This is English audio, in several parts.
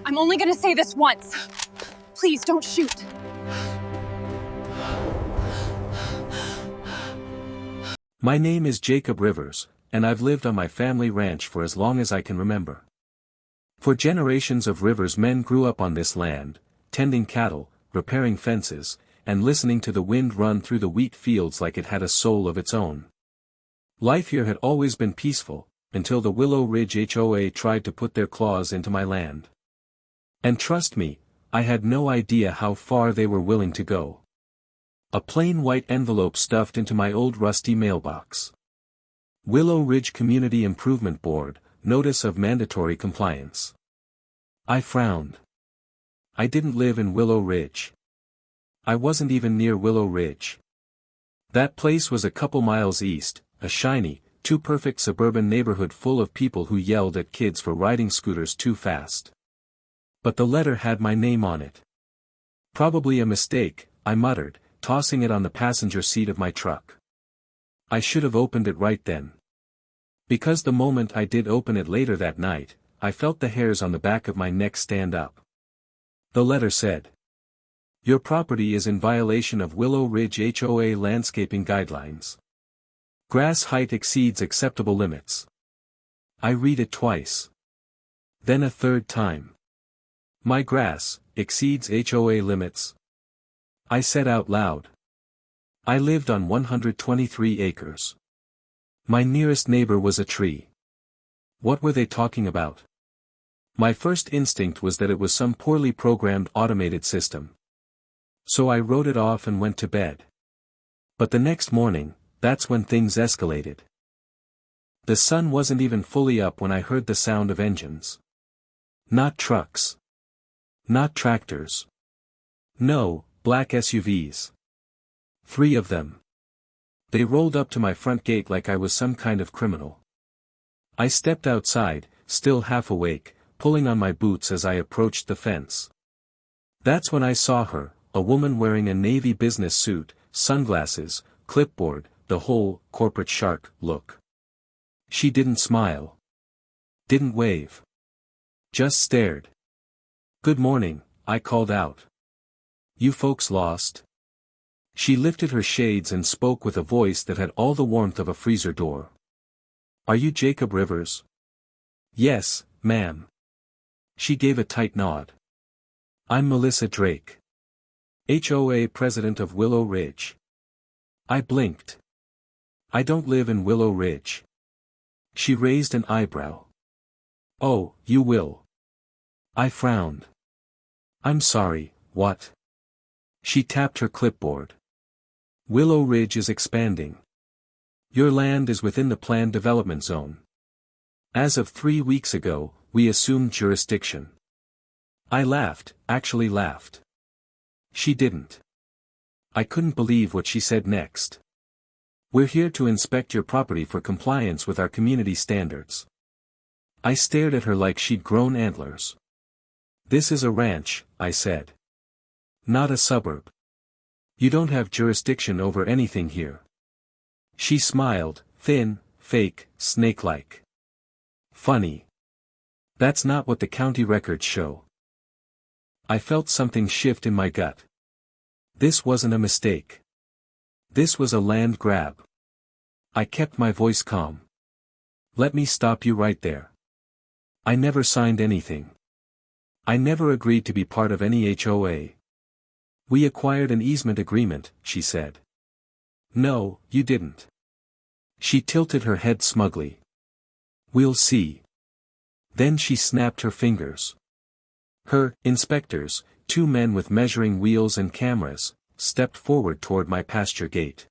I'm only gonna say this once. Please don't shoot. My name is Jacob Rivers, and I've lived on my family ranch for as long as I can remember. For generations of Rivers men grew up on this land, tending cattle, repairing fences, and listening to the wind run through the wheat fields like it had a soul of its own. Life here had always been peaceful, until the Willow Ridge HOA tried to put their claws into my land. And trust me, I had no idea how far they were willing to go. A plain white envelope stuffed into my old rusty mailbox. Willow Ridge Community Improvement Board, Notice of Mandatory Compliance. I frowned. I didn't live in Willow Ridge. I wasn't even near Willow Ridge. That place was a couple miles east, a shiny, too perfect suburban neighborhood full of people who yelled at kids for riding scooters too fast. But the letter had my name on it. Probably a mistake, I muttered, tossing it on the passenger seat of my truck. I should have opened it right then. Because the moment I did open it later that night, I felt the hairs on the back of my neck stand up. The letter said, "Your property is in violation of Willow Ridge HOA landscaping guidelines. Grass height exceeds acceptable limits." I read it twice. Then a third time. "My grass exceeds HOA limits." I said out loud. I lived on 123 acres. My nearest neighbor was a tree. What were they talking about? My first instinct was that it was some poorly programmed automated system. So I wrote it off and went to bed. But the next morning, that's when things escalated. The sun wasn't even fully up when I heard the sound of engines. Not trucks. Not tractors. No, black SUVs. 3 of them. They rolled up to my front gate like I was some kind of criminal. I stepped outside, still half awake, pulling on my boots as I approached the fence. That's when I saw her, a woman wearing a navy business suit, sunglasses, clipboard, the whole corporate shark look. She didn't smile. Didn't wave. Just stared. "Good morning," I called out. "You folks lost?" She lifted her shades and spoke with a voice that had all the warmth of a freezer door. "Are you Jacob Rivers?" "Yes, ma'am." She gave a tight nod. "I'm Melissa Drake, HOA president of Willow Ridge." I blinked. "I don't live in Willow Ridge." She raised an eyebrow. "Oh, you will." I frowned. "I'm sorry, what?" She tapped her clipboard. "Willow Ridge is expanding. Your land is within the planned development zone. As of 3 weeks ago, we assumed jurisdiction." I laughed, actually laughed. She didn't. I couldn't believe what she said next. "We're here to inspect your property for compliance with our community standards." I stared at her like she'd grown antlers. "This is a ranch," I said. "Not a suburb. You don't have jurisdiction over anything here." She smiled, thin, fake, snake-like. "Funny. That's not what the county records show." I felt something shift in my gut. This wasn't a mistake. This was a land grab. I kept my voice calm. "Let me stop you right there. I never signed anything. I never agreed to be part of any HOA. We acquired an easement agreement," she said. "No, you didn't." She tilted her head smugly. "We'll see." Then she snapped her fingers. Her inspectors, 2 men with measuring wheels and cameras, stepped forward toward my pasture gate.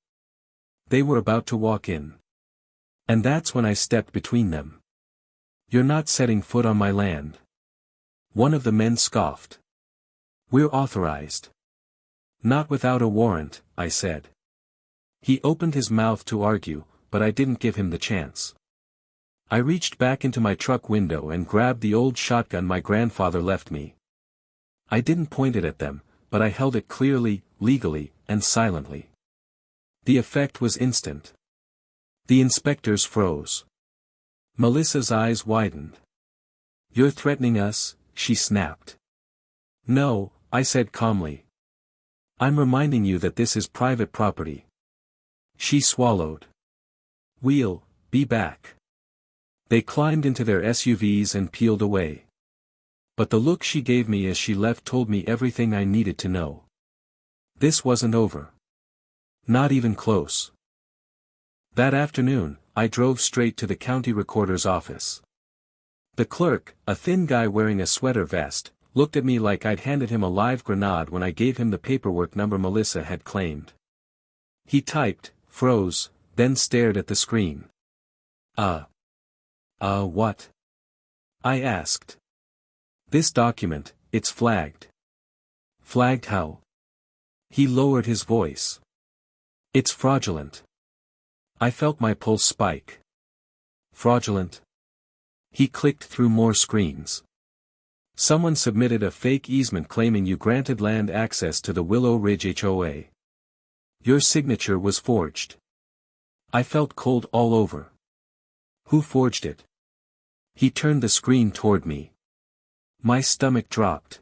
They were about to walk in. And that's when I stepped between them. "You're not setting foot on my land." One of the men scoffed. "We're authorized." "Not without a warrant," I said. He opened his mouth to argue, but I didn't give him the chance. I reached back into my truck window and grabbed the old shotgun my grandfather left me. I didn't point it at them, but I held it clearly, legally, and silently. The effect was instant. The inspectors froze. Melissa's eyes widened. "You're threatening us, she snapped. No, I said calmly. I'm reminding you that this is private property. She swallowed. We'll be back. They climbed into their SUVs and peeled away. But the look she gave me as she left told me everything I needed to know. This wasn't over. Not even close. That afternoon, I drove straight to the county recorder's office. The clerk, a thin guy wearing a sweater vest, looked at me like I'd handed him a live grenade when I gave him the paperwork number Melissa had claimed. He typed, froze, then stared at the screen. What? I asked. This document, it's flagged. Flagged how? He lowered his voice. It's fraudulent. I felt my pulse spike. Fraudulent? He clicked through more screens. Someone submitted a fake easement claiming you granted land access to the Willow Ridge HOA. Your signature was forged. I felt cold all over. Who forged it? He turned the screen toward me. My stomach dropped.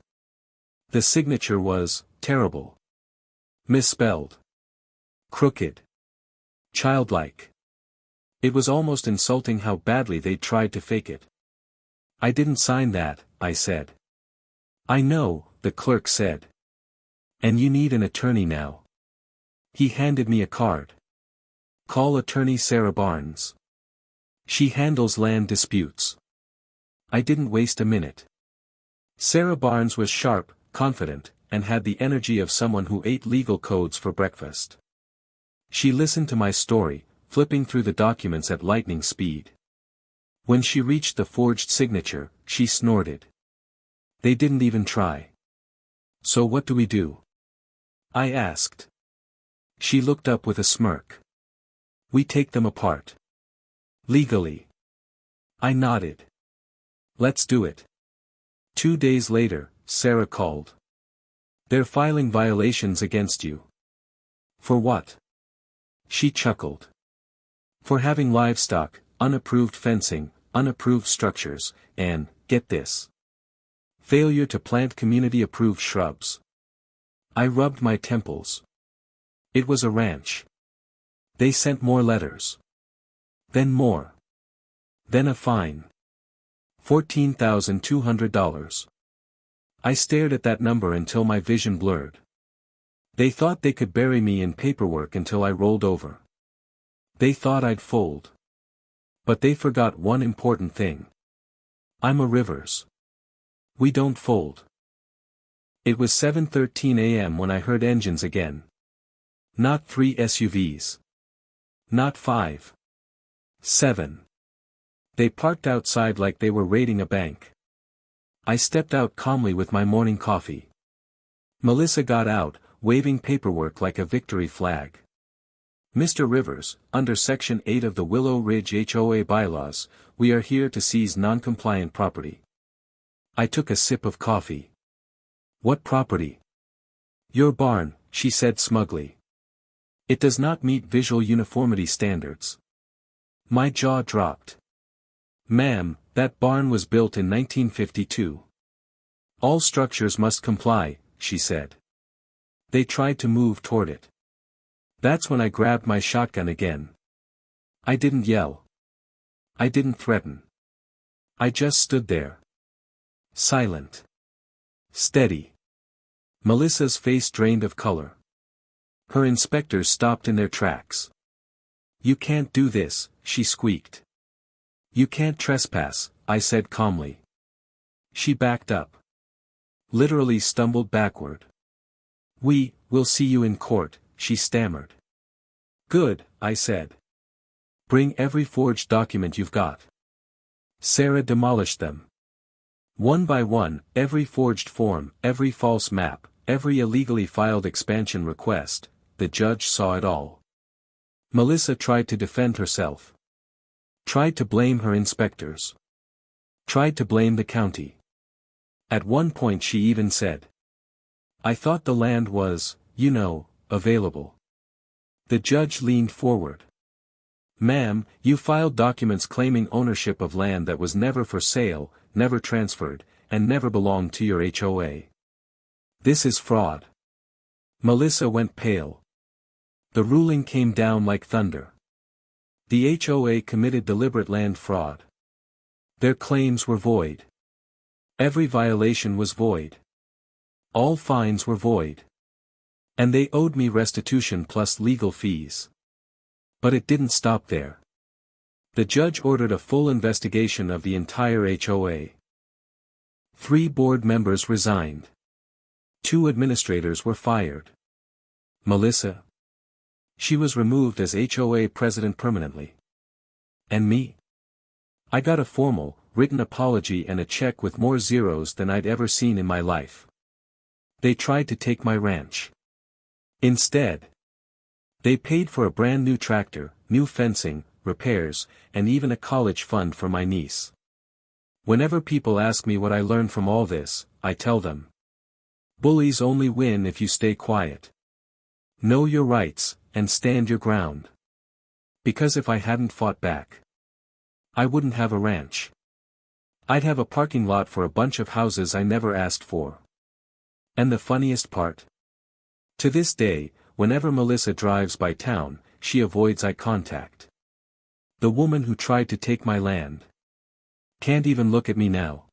The signature was terrible. Misspelled. Crooked. Childlike. It was almost insulting how badly they tried to fake it. I didn't sign that, I said. I know, the clerk said. And you need an attorney now. He handed me a card. Call attorney Sarah Barnes. She handles land disputes. I didn't waste a minute. Sarah Barnes was sharp, confident, and had the energy of someone who ate legal codes for breakfast. She listened to my story, flipping through the documents at lightning speed. When she reached the forged signature, she snorted. They didn't even try. So what do we do? I asked. She looked up with a smirk. We take them apart. Legally. I nodded. Let's do it. 2 days later, Sarah called. They're filing violations against you. For what? She chuckled. For having livestock, unapproved fencing, unapproved structures, and, get this, failure to plant community-approved shrubs. I rubbed my temples. It was a ranch. They sent more letters. Then more. Then a fine. $14,200. I stared at that number until my vision blurred. They thought they could bury me in paperwork until I rolled over. They thought I'd fold. But they forgot one important thing. I'm a Rivers. We don't fold. It was 7:13 a.m. when I heard engines again. Not 3 SUVs. Not 5. 7. They parked outside like they were raiding a bank. I stepped out calmly with my morning coffee. Melissa got out, waving paperwork like a victory flag. Mr. Rivers, under Section 8 of the Willow Ridge HOA bylaws, we are here to seize non-compliant property. I took a sip of coffee. What property? Your barn, she said smugly. It does not meet visual uniformity standards. My jaw dropped. Ma'am, that barn was built in 1952. All structures must comply, she said. They tried to move toward it. That's when I grabbed my shotgun again. I didn't yell. I didn't threaten. I just stood there. Silent. Steady. Melissa's face drained of color. Her inspectors stopped in their tracks. You can't do this, she squeaked. You can't trespass, I said calmly. She backed up. Literally stumbled backward. We'll see you in court, she stammered. Good, I said. Bring every forged document you've got. Sarah demolished them. One by one, every forged form, every false map, every illegally filed expansion request, the judge saw it all. Melissa tried to defend herself. Tried to blame her inspectors. Tried to blame the county. At one point she even said, I thought the land was, available. The judge leaned forward. Ma'am, you filed documents claiming ownership of land that was never for sale, never transferred, and never belonged to your HOA. This is fraud. Melissa went pale. The ruling came down like thunder. The HOA committed deliberate land fraud. Their claims were void. Every violation was void. All fines were void. And they owed me restitution plus legal fees. But it didn't stop there. The judge ordered a full investigation of the entire HOA. 3 board members resigned. 2 administrators were fired. Melissa? She was removed as HOA president permanently. And me? I got a formal, written apology and a check with more zeros than I'd ever seen in my life. They tried to take my ranch. Instead, they paid for a brand new tractor, new fencing, repairs, and even a college fund for my niece. Whenever people ask me what I learned from all this, I tell them. Bullies only win if you stay quiet. Know your rights, and stand your ground. Because if I hadn't fought back, I wouldn't have a ranch. I'd have a parking lot for a bunch of houses I never asked for. And the funniest part? To this day, whenever Melissa drives by town, she avoids eye contact. The woman who tried to take my land can't even look at me now.